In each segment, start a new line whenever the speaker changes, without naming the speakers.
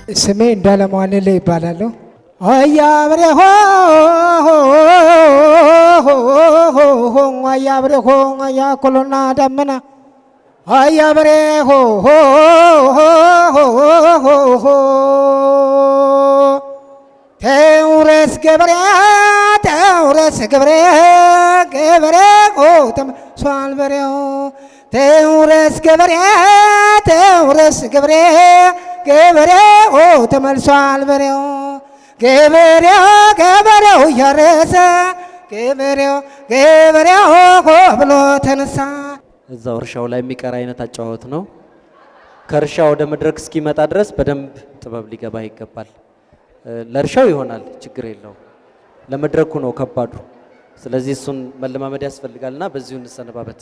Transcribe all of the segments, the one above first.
ስሜ እንዳለማንለ ይባላለሁ። አያ ብሬሆ አያ ብሬሆ አያ ኮሎና ደመና አያ ብሬሆ ተውረስ ገበሬ ተውረስ ገበሬ ገበሬ ተምሷል በሬው ተውረስ ገበሬ ተውረስ ገበሬ ገበሬው ተመልሷል በሬው ገበሬው እያረሰ ገበሬው ብሎ ተነሳ።
እዛው እርሻው ላይ የሚቀር አይነት አጫወት ነው። ከእርሻ ወደ መድረክ እስኪመጣ ድረስ በደንብ ጥበብ ሊገባ ይገባል። ለእርሻው ይሆናል፣ ችግር የለው። ለመድረኩ ነው ከባዱ። ስለዚህ እሱን መለማመድ ያስፈልጋልና በዚሁ እንሰነባበት።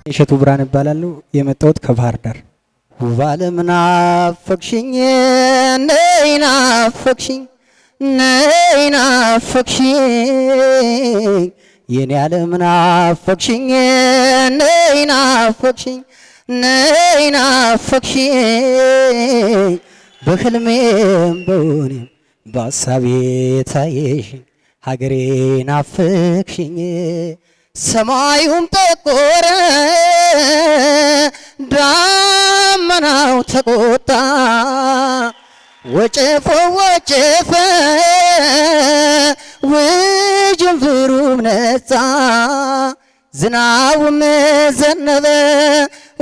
እሸቱ ብርሃን እባላለሁ። የመጣሁት ከባህር ዳር። ውብ ዓለም ናፈቅሽኝ ነይ ናፈቅሽኝ ነይ ናፈቅሽኝ የኔ ዓለም ናፈቅሽኝ ነይ ናፈቅሽኝ ነይ ናፈቅሽኝ በህልሜም በውኔም በሀሳቤ ታየሽኝ ሀገሬ ናፈቅሽኝ ሰማዩም ጠቆረ ዳመናው ተቆጣ ወጨፎ ወጨፈ ውጅንፍሩም ነጻ ዝናቡም ዘነበ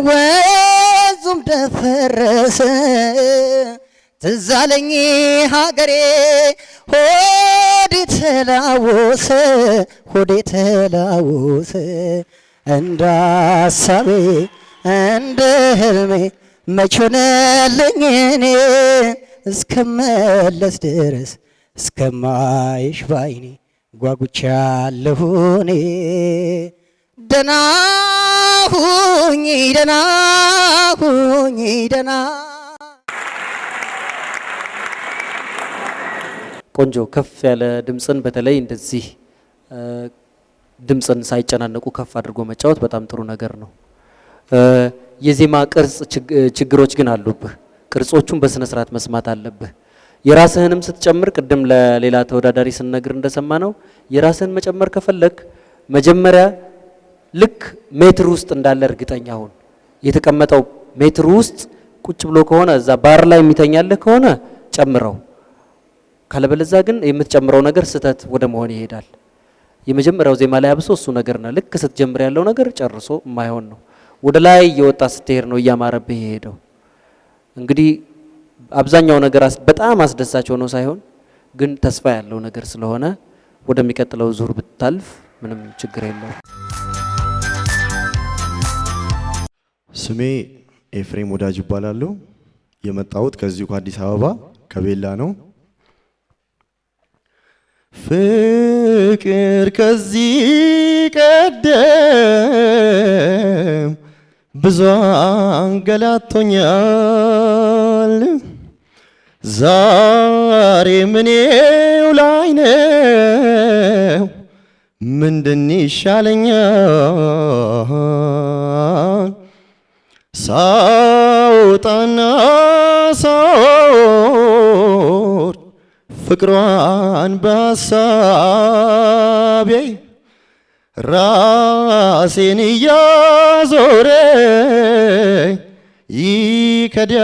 ወንዙም ደፈረሰ ትዝ አለኝ ሀገሬ ሆዴ ተላወሰ ሆዴ ተላወሰ እንደ ሀሳቤ እንደ ህልሜ መች ሆነልኝ እኔ እስከመለስ ድረስ እስከማይሽ ባይኔ ጓጉቻለሁ እኔ ደህና ሁኚ ደህና ሁኚ ደህና።
ቆንጆ ከፍ ያለ ድምፅን በተለይ እንደዚህ ድምፅን ሳይጨናነቁ ከፍ አድርጎ መጫወት በጣም ጥሩ ነገር ነው። የዜማ ቅርጽ ችግሮች ግን አሉብህ። ቅርጾቹን በስነ ስርዓት መስማት አለብህ። የራስህንም ስትጨምር ቅድም ለሌላ ተወዳዳሪ ስንነግር እንደሰማ ነው የራስህን መጨመር ከፈለክ መጀመሪያ ልክ ሜትር ውስጥ እንዳለ እርግጠኛ ሁን። የተቀመጠው ሜትር ውስጥ ቁጭ ብሎ ከሆነ እዛ ባር ላይ የሚተኛልህ ከሆነ ጨምረው፣ ካለበለዛ ግን የምትጨምረው ነገር ስህተት ወደ መሆን ይሄዳል። የመጀመሪያው ዜማ ላይ አብሶ እሱ ነገር ነው። ልክ ስትጀምር ያለው ነገር ጨርሶ የማይሆን ነው። ወደ ላይ እየወጣ ስትሄድ ነው እያማረብህ የሄደው። እንግዲህ አብዛኛው ነገር በጣም አስደሳች ሆኖ ሳይሆን ግን ተስፋ ያለው ነገር ስለሆነ ወደሚቀጥለው ዙር ብታልፍ ምንም ችግር የለውም።
ስሜ ኤፍሬም ወዳጅ ይባላለሁ። የመጣሁት ከዚሁ ከአዲስ አበባ ከቤላ ነው። ፍቅር ከዚህ ቀደም ብዙ አንገላቶኛል፣ ዛሬ ምኔው ላይ ነው ምንድን ይሻለኛል? ሳውጣና ሳወር ፍቅሯን በሀሳቤ ራሴን እያዞረ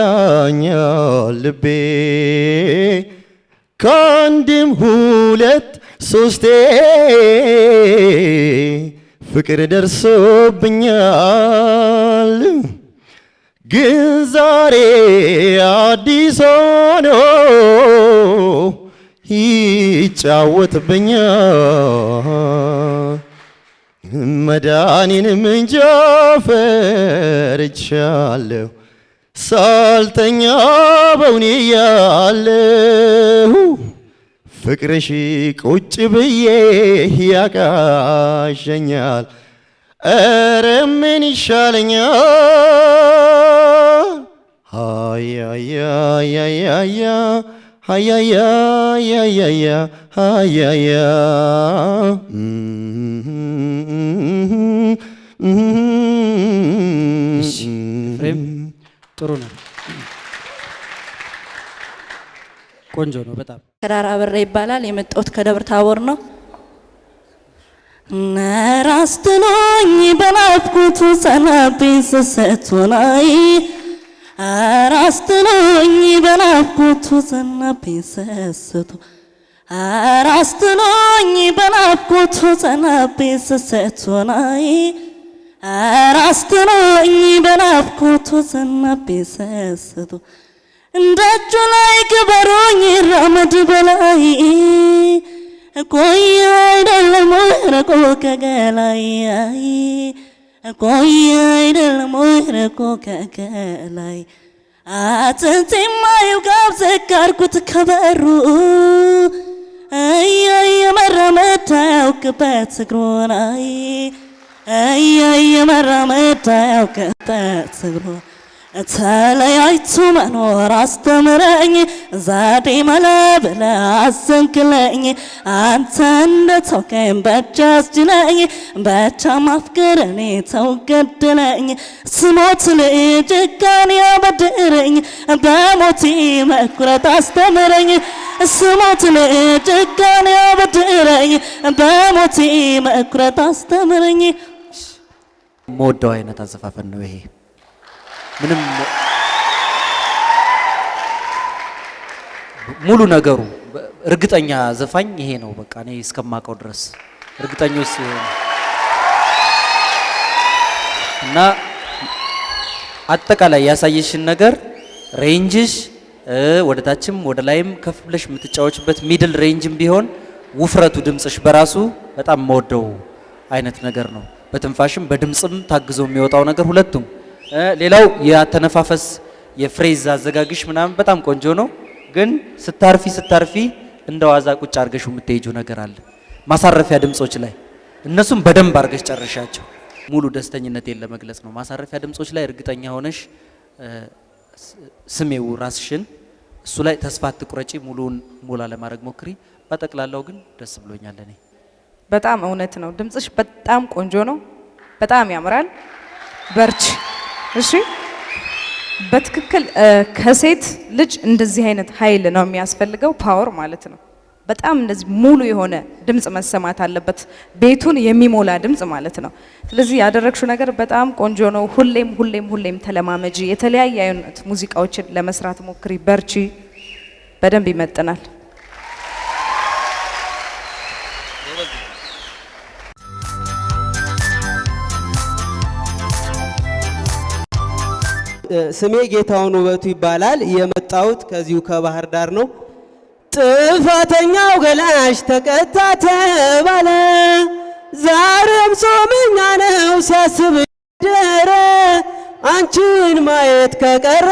ይከዳኛል ልቤ ከአንድም ሁለት ሶስቴ ፍቅር ደርሶብኛል። ግን ዛሬ አዲስ ሆኖ ይጫወትብኛል። መዳኔንም እንጃ ፈርቻለሁ ሳልተኛ በውኔ ያለሁ ፍቅርሽ ቁጭ ብዬ ያቃዠኛል። ኧረ ምን ይሻለኛል? ሃያያያያያ ሃያያያያያ ሃያያ
ጥሩ ነው። ቆንጆ ነው በጣም።
ከራራ በረ ይባላል። የመጣሁት ከደብረ ታቦር ነው። ነራስትሎኝ በናፍቆቱ ጸናብኝ ስሰቱናይ አራስትሎኝ በናፍቆቱ ጸናብኝ ስሰቱ አራስትሎኝ በናፍቆቱ ጸናብኝ ስሰቱናይ አራስትሎኝ በናፍቆቱ ጸናብኝ ስሰቱ እንደጁ ላይ ክበሩኝ ረመድ በላይ ቆይ አይደለም ረቆ ከገላይ ቆይ አይደለም ረቆ ከገላይ አጥንቴማዩ ጋብ ዘጋርኩት ከበሩ የመራመድ አያውቅበት እግሩን የመራመድ አያውቅበት እግሩን ተለያይቶ መኖር አስተምረኝ ዛሬ መለብለ አዘንክለኝ አንተ እንደተውከኝ በእጅ አስችለኝ በቻ ማፍቀር እኔ ተውገድለኝ ስሞት ልጅጋን ያበድረኝ በሞቴ መኩረት አስተምረኝ ስሞት ልጅጋን ያበድረኝ በሞቴ መኩረት አስተምረኝ።
የምወደው አይነት አዘፋፈን ነው ይሄ። ምንም ሙሉ ነገሩ እርግጠኛ ዘፋኝ ይሄ ነው። በቃ እኔ እስከማውቀው ድረስ እርግጠኞች ሲሆኑ እና አጠቃላይ ያሳየሽን ነገር ሬንጅሽ ወደ ታችም ወደ ላይም ከፍ ብለሽ የምትጫወችበት ሚድል ሬንጅም ቢሆን ውፍረቱ ድምጽሽ በራሱ በጣም የምወደው አይነት ነገር ነው። በትንፋሽም በድምጽም ታግዞ የሚወጣው ነገር ሁለቱም። ሌላው ያተነፋፈስ የፍሬዝ አዘጋግሽ ምናምን በጣም ቆንጆ ነው። ግን ስታርፊ እንደ ዋዛ ቁጭ አርገሽ የምትሄጂው ነገር አለ ማሳረፊያ ድምጾች ላይ እነሱም በደንብ አርገሽ ጨርሻቸው ሙሉ ደስተኝነቴን ለመግለጽ ነው። ማሳረፊያ ድምጾች ላይ እርግጠኛ ሆነሽ ስሜው ራስሽን እሱ ላይ ተስፋ አትቁረጪ። ሙሉን ሞላ ለማድረግ ሞክሪ። በጠቅላላው ግን ደስ ብሎኛል። እኔ
በጣም እውነት ነው። ድምጽሽ በጣም ቆንጆ ነው። በጣም ያምራል። በርቺ። እሺ በትክክል ከሴት ልጅ እንደዚህ አይነት ኃይል ነው የሚያስፈልገው፣ ፓወር ማለት ነው። በጣም እንደዚህ ሙሉ የሆነ ድምጽ መሰማት አለበት፣ ቤቱን የሚሞላ ድምጽ ማለት ነው። ስለዚህ ያደረግሽው ነገር በጣም ቆንጆ ነው። ሁሌም ተለማመጂ። የተለያየ አይነት ሙዚቃዎችን ለመስራት ሞክሪ። በርቺ። በደንብ ይመጥናል።
ስሜ ጌታውን ውበቱ ይባላል። የመጣሁት ከዚሁ ከባህር ዳር ነው። ጥፋተኛው ገላሽ ተቀጣ ተባለ፣ ዛሬም ጾመኛ ነው ሲያስብ ደረ አንቺን ማየት ከቀረ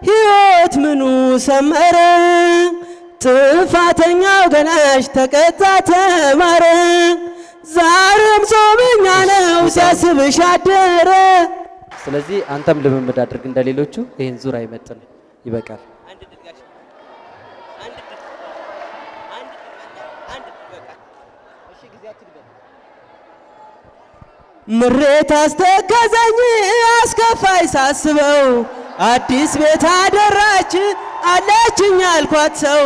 ሕይወት ምኑ ሰመረ። ጥፋተኛው ገላሽ ተቀጣ ተማረ፣ ዛሬም ጾመኛ ነው ሲያስብሽ አደረ።
ስለዚህ አንተም ልምምድ አድርግ እንደሌሎቹ። ይሄን ዙር አይመጥን፣ ይበቃል።
ምሬት አስተከዘኝ አስከፋይ ሳስበው፣ አዲስ ቤት አደራች አለችኝ አልኳት ሰው፣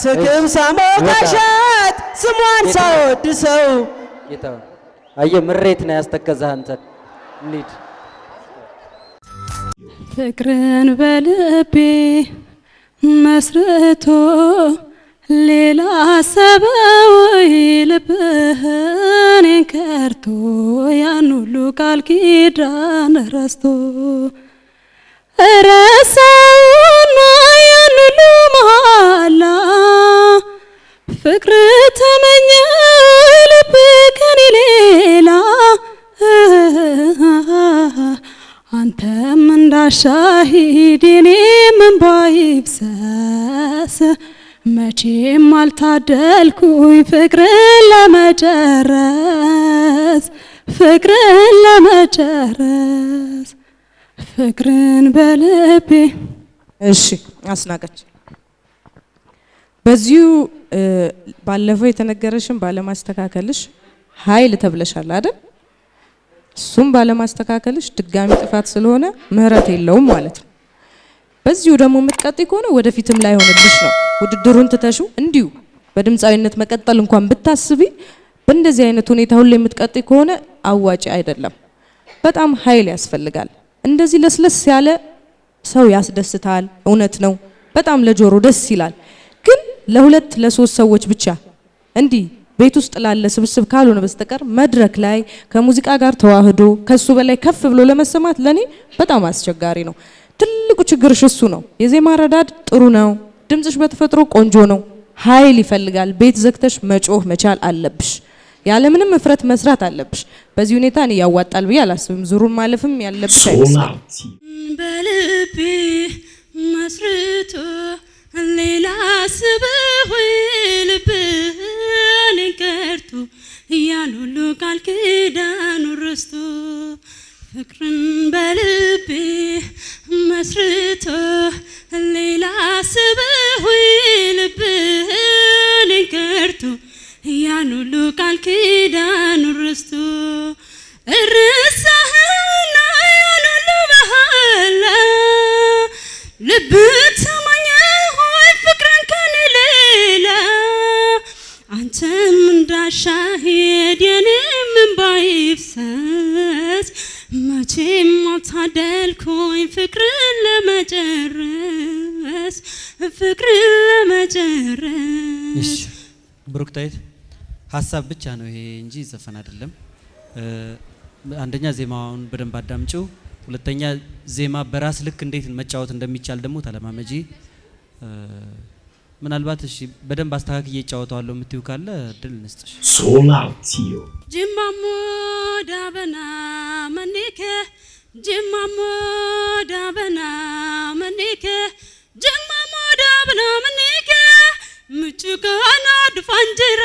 ስግብ ሳሞካሻት ስሟን ሳወድሰው።
አየህ ምሬት ነው ያስተከዘህ አንተን። እንሂድ።
ፍቅርን በልቤ መስርቶ ሌላ ሰበው ልብህን ከርቶ ያን ሁሉ ቃል ኪዳን ረስቶ ረሳውና ያን ሁሉ መሃላ ፍቅር ተመኘ ልብ ከኔ ሌላ አንተም እንዳሻሂድ የኔም እንባ ይፍሰስ መቼም አልታደልኩኝ ፍቅርን ለመጨረስ ፍቅርን በልቤ።
እሺ አስናቀች፣ በዚሁ ባለፈው የተነገረሽን ባለማስተካከልሽ ኃይል ተብለሻል አይደል? እሱም ባለማስተካከልሽ ድጋሚ ጥፋት ስለሆነ ምህረት የለውም ማለት ነው። በዚሁ ደግሞ የምትቀጥይ ከሆነ ወደፊትም ላይ ሆነልሽ ነው። ውድድሩን ትተሹ እንዲሁ በድምፃዊነት መቀጠል እንኳን ብታስቢ በእንደዚህ አይነት ሁኔታ ሁሉ የምትቀጥይ ከሆነ አዋጭ አይደለም። በጣም ኃይል ያስፈልጋል። እንደዚህ ለስለስ ያለ ሰው ያስደስታል፣ እውነት ነው። በጣም ለጆሮ ደስ ይላል። ግን ለሁለት ለሶስት ሰዎች ብቻ እንዲህ ቤት ውስጥ ላለ ስብስብ ካልሆነ በስተቀር መድረክ ላይ ከሙዚቃ ጋር ተዋህዶ ከሱ በላይ ከፍ ብሎ ለመሰማት ለኔ በጣም አስቸጋሪ ነው። ትልቁ ችግርሽ እሱ ነው። የዜማ ረዳድ ጥሩ ነው። ድምጽሽ በተፈጥሮ ቆንጆ ነው። ኃይል ይፈልጋል። ቤት ዘግተሽ መጮህ መቻል አለብሽ። ያለምንም እፍረት መስራት አለብሽ። በዚህ ሁኔታ እኔ ያዋጣል ብዬ አላስብም። ዙሩን ማለፍም ያለብሽ አይመስልም።
በልቤ መስርቶ ሌላ ስብህ ልብህን ከርቶ ያን ሁሉ ቃል ኪዳን ረስቶ ፍቅርን በልቤ መስርቶ ሌላ ስብህ ልብህን ከርቶ ያን ሁሉ ቃል ኪዳን ረስቶ እርሳህና ያን ሁሉ መሐላ ልብህ ተማኘ ሆይ ፍቅርን ከኔ ሌላ አንተም እንዳሻሄድ የኔም እንባ ይፍሰስ መቼም አልታደልኩኝ ፍቅርን ለመጨረስ ፍቅርን ለመጨረስ።
ብሩክታይት ሀሳብ ብቻ ነው ይሄ እንጂ ዘፈን አይደለም። አንደኛ ዜማውን በደንብ አዳምጪው፣ ሁለተኛ ዜማ በራስ ልክ እንዴት መጫወት እንደሚቻል ደግሞ ተለማመጂ። ምናልባት እሺ በደንብ አስተካክዬ እጫወተዋለሁ የምትይው ካለ እድል እንስጥሽ።
ሶላቲዮ
ጅማሞ ዳበና መንከ ጅማሞ ዳበና መንከ ጅማሞ ዳበና መንከ ምጭቃና ድፋንጀራ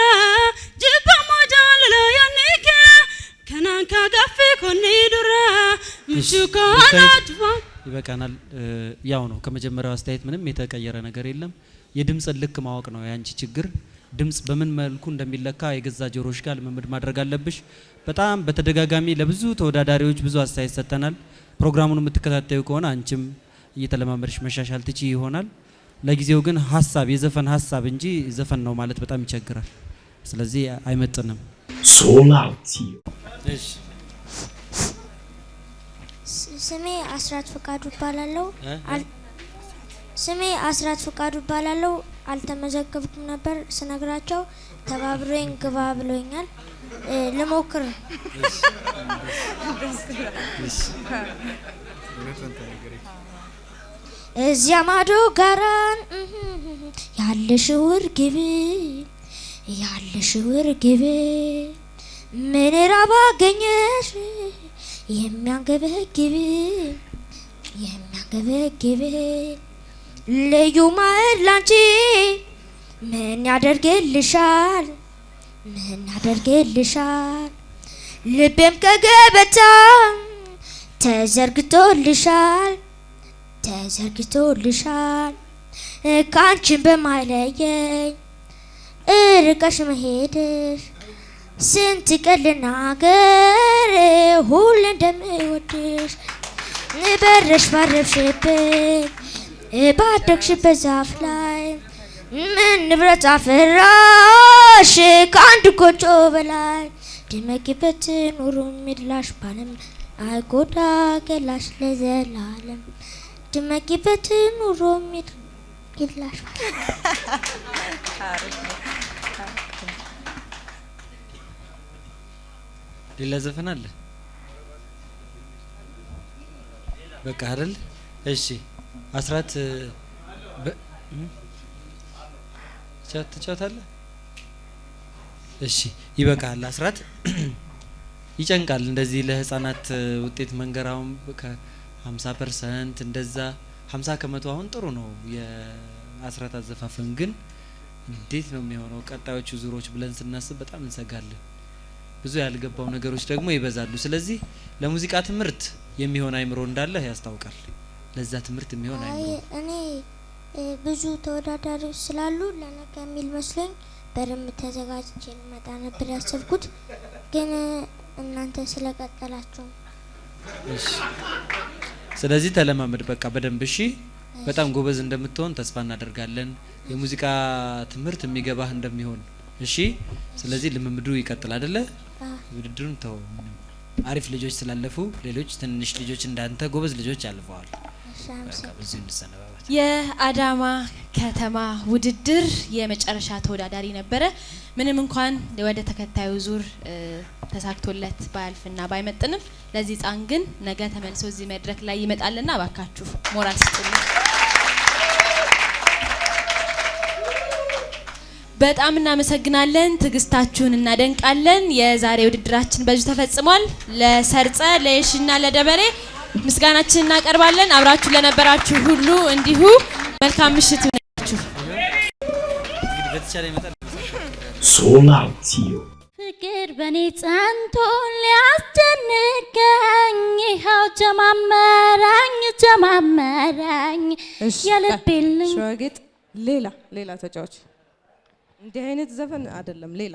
ጅባሞ ጃለላ ያንከ ከናንካ ጋፌ ኮኒ ዱራ ምጭቃና ድፋን
ይበቃናል። ያው ነው ከመጀመሪያው አስተያየት ምንም የተቀየረ ነገር የለም። የድምጽ ልክ ማወቅ ነው ያንቺ ችግር። ድምጽ በምን መልኩ እንደሚለካ የገዛ ጆሮሽ ጋር ልምምድ ማድረግ አለብሽ። በጣም በተደጋጋሚ ለብዙ ተወዳዳሪዎች ብዙ አስተያየት ሰጥተናል። ፕሮግራሙን የምትከታተዩ ከሆነ አንቺም እየተለማመድሽ መሻሻል ትቺ ይሆናል። ለጊዜው ግን ሀሳብ የዘፈን ሀሳብ እንጂ ዘፈን ነው ማለት በጣም ይቸግራል። ስለዚህ አይመጥንም።
ሶላቲዮ
እሺ
ስሜ አስራት ፈቃዱ እባላለሁ። ስሜ አስራት ፈቃዱ እባላለሁ። አልተመዘገብኩም ነበር። ስነግራቸው ተባብሮኝ ግባ ብሎኛል። ልሞክር። እዚያ ማዶ ጋራን ያለሽው እርግብ ምን ራብ አገኘሽ የሚያንገበግብ ልዩ ማዕድ ላንቺ ምን ያደርግልሻል ልቤም ከገበታ ተዘርግቶልሻል ካንቺን በማይለየኝ እርቀሽ መሄድሽ ስንት ቀን ልናገር ሁሌ እንደምወድሽ በረሽ ባረፍሽብኝ ባደግሽበት ዛፍ ላይ ምን ንብረት አፈራሽ ከአንድ ጎጆ በላይ ድመቂበት ኑሮ ሚድላሽ ባለም አይጎዳ ገላሽ ለዘላለም ድመቂበት ኑሮ ሚድላሽ
ሌላ ዘፈን አለ በቃ አይደል? እሺ አስራት ትጫወታለህ? እሺ ይበቃል። አስራት ይጨንቃል እንደዚህ ለህፃናት ውጤት መንገራውን ከ50% እንደዛ 50 ከመቶ አሁን ጥሩ ነው የአስራት አዘፋፈን። ግን እንዴት ነው የሚሆነው ቀጣዮቹ ዙሮች ብለን ስናስብ በጣም እንሰጋለን። ብዙ ያልገባው ነገሮች ደግሞ ይበዛሉ። ስለዚህ ለሙዚቃ ትምህርት የሚሆን አይምሮ እንዳለ ያስታውቃል። ለዛ ትምህርት የሚሆን አይምሮ
እኔ ብዙ ተወዳዳሪዎች ስላሉ ለነገ የሚል መስሎኝ በደንብ ተዘጋጅቼ ልመጣ ነበር ያሰብኩት። ግን እናንተ ስለቀጠላችሁ።
እሺ ስለዚህ ተለማመድ በቃ በደንብ እሺ። በጣም ጎበዝ እንደምትሆን ተስፋ እናደርጋለን። የሙዚቃ ትምህርት የሚገባህ እንደሚሆን እሺ። ስለዚህ ልምምዱ ይቀጥል አይደለ? ውድድሩን ተው። አሪፍ ልጆች ስላለፉ ሌሎች ትንሽ ልጆች እንዳንተ ጎበዝ ልጆች አልፈዋል። በቃ በዚህ እንሰነባበት።
የአዳማ ከተማ ውድድር የመጨረሻ ተወዳዳሪ ነበረ። ምንም እንኳን ወደ ተከታዩ ዙር ተሳክቶለት ባያልፍና ባይመጥንም ለዚህ ጻን ግን ነገ ተመልሶ እዚህ መድረክ ላይ ይመጣልና ባካችሁ ሞራል ስጡልኝ። በጣም እናመሰግናለን። ትግስታችሁን እናደንቃለን። የዛሬ ውድድራችን በዚህ ተፈጽሟል። ለሰርጸ ለየሽና ለደበሬ ምስጋናችንን እናቀርባለን። አብራችሁ ለነበራችሁ ሁሉ እንዲሁ መልካም ምሽት ይሁንላችሁ።
እንግዲህ በተቻለ ይመጣል
ሶላቲዮ
ፍቅር በኔ ጸንቶ ሊያስጨንቀኝ ይኸው ጀማመረኝ የልቤልኝ
ሸዋጌጥ ሌላ ተጫዋች እንዲህ አይነት ዘፈን አይደለም። ሌላ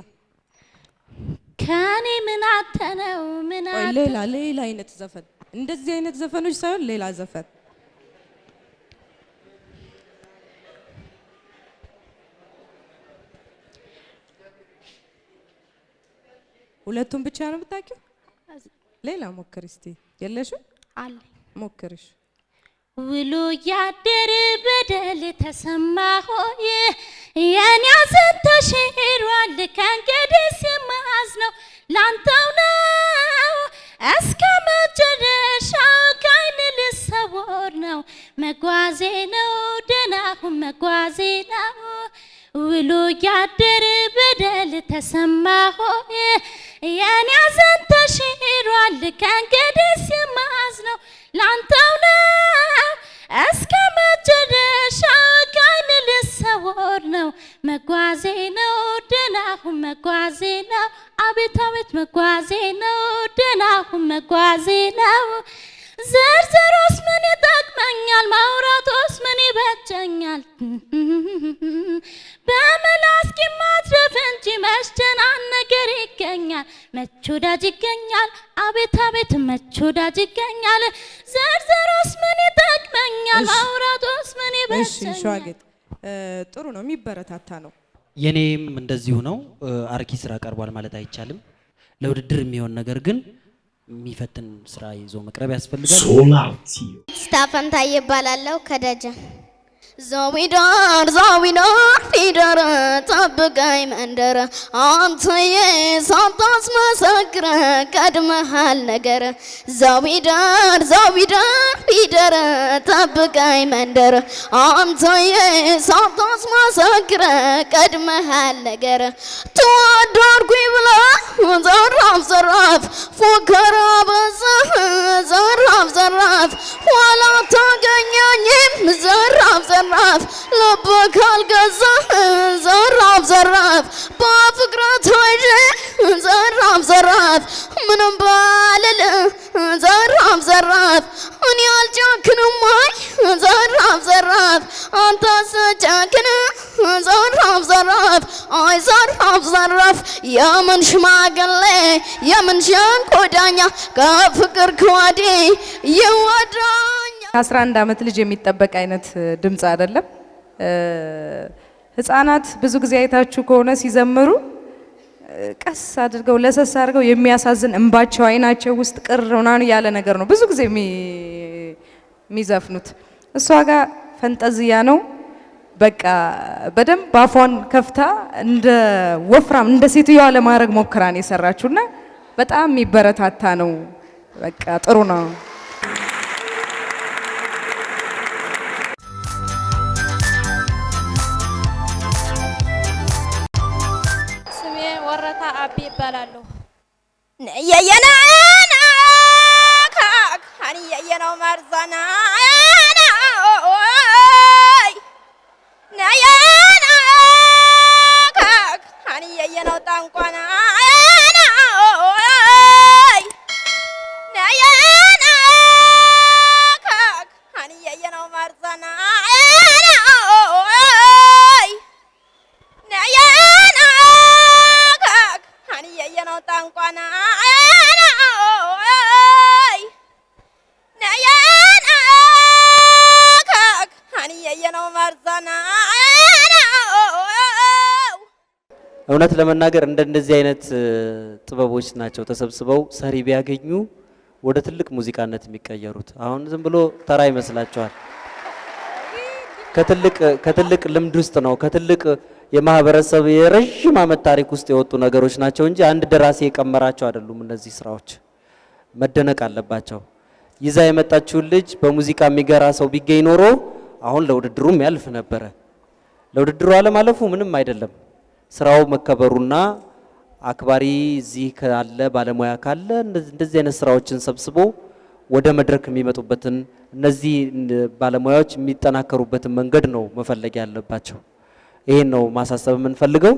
ከኔ ምን አተነው ምን
ሌላ አይነት ዘፈን እንደዚህ አይነት ዘፈኖች ሳይሆን ሌላ ዘፈን ሁለቱም ብቻ ነው የምታውቂው? ሌላ ሞክሪ እስቲ። የለሽም?
አለ
ሞክሪሽ።
ውሎ ያደር በደል ተሰማ ሆይ የኔ ሐዘን ተሽሯል ከእንግዲህ የማዝነው ላንተው ነው እስከ መጨረሻው ከዓይን ልሰወር ነው መጓዜ ነው ደህናሁን መጓዜ ነው ውሎ ያደር በደል ተሰማ ሆይ የኔ ሐዘን ተሽሯል ከእንግዲህ የማዝነው ላንተው ነው እስከ መጨረሻው ከዓይን ልሰወር ነው መጓዜ ነው ደህናሁን መጓዜ ነው አቤት አቤት መጓዜ ነው ደህናሁን መጓዜ ነው ዘርዘሮስ ምን ይጠቅመኛል ማውራቶስ ምን ይበጀኛል በመላስኪ ማትረፍ እንጂ መሽተናን ነገር ይገኛል መች ወዳጅ ይገኛል አቤት አቤት መች ወዳጅ ይገኛል ዘርዘሮስ ምን ይጠቅመኛል ማውራቶስ ምን ይበጀኛል።
እሺ ሸዋጌጥ ጥሩ ነው የሚበረታታ ነው።
የኔም እንደዚሁ ነው። አርኪ ስራ ቀርቧል ማለት አይቻልም። ለውድድር የሚሆን ነገር ግን የሚፈትን ስራ ይዞ መቅረብ ያስፈልጋል።
ሶላቲዮ
ስታፈንታ ይባላልው ከደጀን ዛዊዳር ሂደር ጠብቀኝ መንደር አንተዬ ሳታስመሰክር ቀድመሃል ነገር ዛዊዳር ሂደር ጠብቀኝ መንደር አንተዬ ሳታስመሰክር ቀድመሃል ነገር ተወደድኩኝ ብለህ ዘራፍ ፉከራ በዛ ዘራፍ ኋላ ታገኘኝም ዘራፍ ልብ ካልገዛ ዘራፍ በፍቅር ተይዤ ዘራፍ ምንም ባልል ዘራፍ እኔ አልጨክንም ወይ ዘራፍ አንተ ስጨክን ዘራፍ አይ ዘራፍ የምን ሽማግሌ የምን ሸንኮዳኛ ከፍቅር ከወዲ ይወዳኛ
11 ዓመት ልጅ የሚጠበቅ አይነት ድምጽ አይደለም። ህፃናት ብዙ ጊዜ አይታችሁ ከሆነ ሲዘምሩ ቀስ አድርገው ለሰስ አድርገው የሚያሳዝን እንባቸው አይናቸው ውስጥ ቅር ምናምን ያለ ነገር ነው ብዙ ጊዜ የሚዘፍኑት። እሷ ጋር ፈንጠዝያ ነው በቃ በደንብ አፏን ከፍታ እንደ ወፍራም እንደ ሴትዮዋ ለማድረግ ሞክራን የሰራችውና በጣም የሚበረታታ ነው። በቃ ጥሩ ነው።
ወረታ አቢ ይባላል።
የየናና ካን የየናው ማርዛና ኦይ ናያና ካን የየናው ጣንቋና ኦይ ናያና ካን የየናው ማርዛና ኦይ ናያና ካን የየናው ጣንቋና
እውነት ለመናገር እንደዚህ አይነት ጥበቦች ናቸው ተሰብስበው ሰሪ ቢያገኙ ወደ ትልቅ ሙዚቃነት የሚቀየሩት። አሁን ዝም ብሎ ተራ ይመስላችኋል። ከትልቅ ልምድ ውስጥ ነው ከትልቅ የማህበረሰብ የረጅም ዓመት ታሪክ ውስጥ የወጡ ነገሮች ናቸው እንጂ አንድ ደራሲ የቀመራቸው አይደሉም። እነዚህ ስራዎች መደነቅ አለባቸው። ይዛ የመጣችው ልጅ በሙዚቃ የሚገራ ሰው ቢገኝ ኖሮ አሁን ለውድድሩም ያልፍ ነበረ። ለውድድሩ አለማለፉ ምንም አይደለም። ስራው መከበሩና አክባሪ እዚህ ካለ ባለሙያ ካለ እንደዚህ አይነት ስራዎችን ሰብስቦ ወደ መድረክ የሚመጡበትን እነዚህ ባለሙያዎች የሚጠናከሩበትን መንገድ ነው መፈለግ ያለባቸው። ይሄን ነው ማሳሰብ የምንፈልገው።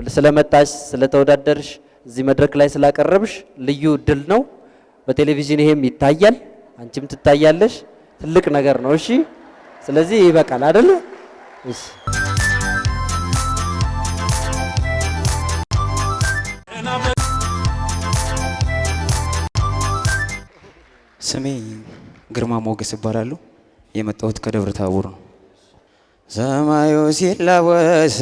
ስለመጣሽ ስለተወዳደርሽ እዚህ መድረክ ላይ ስላቀረብሽ ልዩ እድል ነው። በቴሌቪዥን ይሄም ይታያል፣ አንቺም ትታያለሽ። ትልቅ ነገር ነው። እሺ፣ ስለዚህ ይበቃል አይደል? እሺ።
ስሜ ግርማ ሞገስ እባላለሁ። የመጣሁት ከደብረ ታቦር ነው። ሰማዩ ሲላወስ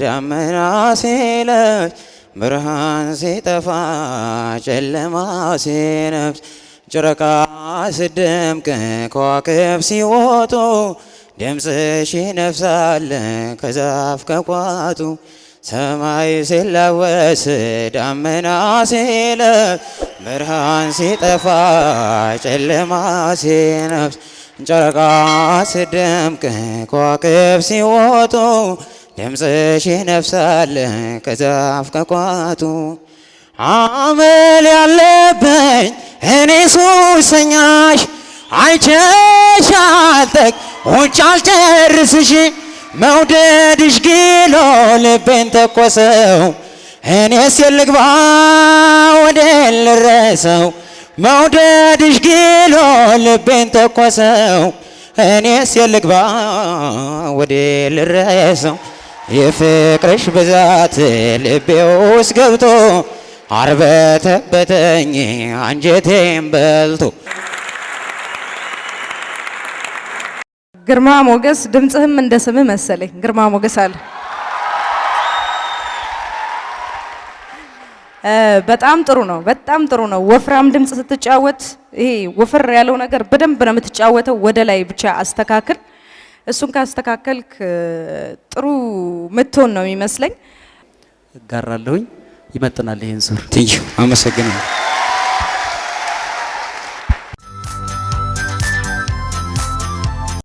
ደመና ሲለብስ ብርሃን ሲጠፋ ጨለማ ሲነፍስ ጨረቃ ስደምቅ ከዋክብት ሲወጡ ድምፅሽ ይነፍሳል ከዛፍ ከቋጡ ሰማይ ሲላወስ ደመና ሲለብስ ብርሃን ሲጠፋ ጨለማ ሲነፍስ ጨረቃ ስደምቅ ከዋክብት ሲወጡ ድምፅሽ ይነፍሳል ከዛፍ ከቋጡ አመል ያለብኝ እኔ ሱሰኛሽ አይቼሽ አልጠግ ውጭ አልጨርስሽ መውደድሽ ግሎ ልቤን ተኮሰው እኔስ የልግባ ወደ ልረሰው መውደድሽ ግሎ ልቤን ተኮሰው እኔስ የልግባ ወደ ልረሰው የፍቅርሽ ብዛት ልቤ ውስጥ ገብቶ አርበተበተኝ አንጀቴን በልቶ።
ግርማ ሞገስ ድምጽህም እንደ ስምህ መሰለኝ ግርማ ሞገስ አለ። በጣም ጥሩ ነው፣ በጣም ጥሩ ነው። ወፍራም ድምጽ ስትጫወት ይሄ ወፍር ያለው ነገር በደንብ ነው የምትጫወተው። ወደ ላይ ብቻ አስተካክል። እሱን ካስተካከልክ ጥሩ ምትሆን ነው የሚመስለኝ።
እጋራለሁኝ። ይመጥናል ይሄን ዙር።
ቴንኪው፣ አመሰግናለሁ።